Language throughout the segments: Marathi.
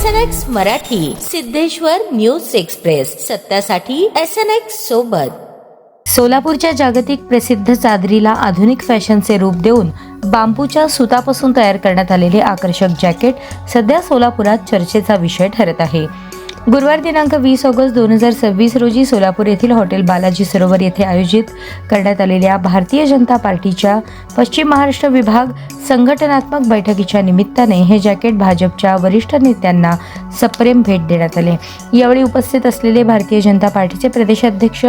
SNX Marathi, Siddheshwar news express, सत्यासाठी SNX सोबत. सोलापूरच्या जागतिक प्रसिद्ध चादरीला आधुनिक फॅशनचे रूप देऊन बांबूच्या सुतापासून तयार करण्यात आलेले आकर्षक जॅकेट सध्या सोलापुरात चर्चेचा विषय ठरत आहे. गुरुवार दिनांक 20 ऑगस्ट 2026 रोजी सोलापूर येथील हॉटेल बालाजी सरोवर येथे आयोजित करण्यात आलेल्या भारतीय जनता पार्टीच्या पश्चिम महाराष्ट्र विभाग संघटनात्मक बैठकीच्या निमित्ताने हे जॅकेट भाजपच्या वरिष्ठ नेत्यांना सप्रेम भेट देण्यात आले. यावेळी उपस्थित असलेले भारतीय जनता पार्टीचे प्रदेशाध्यक्ष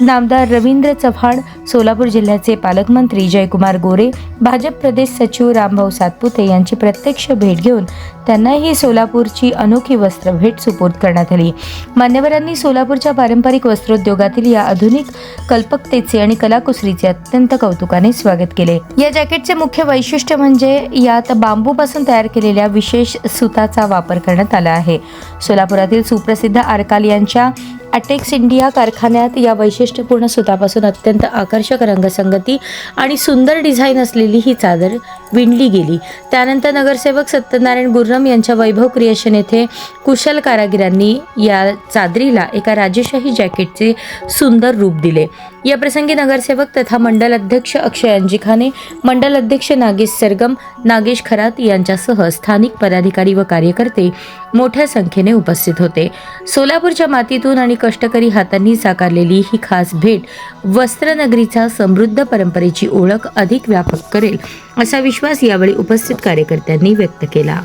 नामदार रवींद्र चव्हाण, सोलापूर जिल्ह्याचे पालकमंत्री जयकुमार गोरे, भाजप प्रदेश सचिव रामभाऊ सातपुते यांची प्रत्यक्ष भेट घेऊन त्यांना ही सोलापूरची अनोखी वस्त्र भेट सुपूर्द करण्यात आली. मान्यवरांनी सोलापूरच्या पारंपरिक वस्त्रोद्योगातील या आधुनिक कल्पकतेचे आणि कलाकुसरीचे अत्यंत कौतुकाने स्वागत केले. या जॅकेटचे मुख्य वैशिष्ट्य म्हणजे यात बांबूपासून तयार केलेल्या विशेष सुताचा वापर करण्यात आला आहे. सोलापुरातील सुप्रसिद्ध आरकाल यांच्या अटेक्स इंडिया कारखान्यात या वैशिष्ट्यपूर्ण सुतापासून अत्यंत आकर्षक रंगसंगती आणि सुंदर डिझाईन असलेली ही चादर विणली गेली. त्यानंतर नगरसेवक सत्यनारायण गुर्रम यांच्या वैभव क्रिएशन येथे कुशल कारागिरांनी या चादरीला एका राजेशाही जॅकेटचे सुंदर रूप दिले. या प्रसंगी नगरसेवक तथा मंडल अध्यक्ष अक्षय अंजिखाने, मंडल अध्यक्ष नागेश सरगम, नागेश खरात यांच्यासह स्थानिक पदाधिकारी व कार्यकर्ते मोठ्या संख्येने उपस्थित होते. सोलापूरच्या मातीतून आणि कष्टकरी हातांनी साकारलेली ही खास भेट वस्त्रनगरीचा समृद्ध परंपरेची ओळख अधिक व्यापक करेल असा विश्वास यावेळी उपस्थित कार्यकर्त्यांनी व्यक्त केला.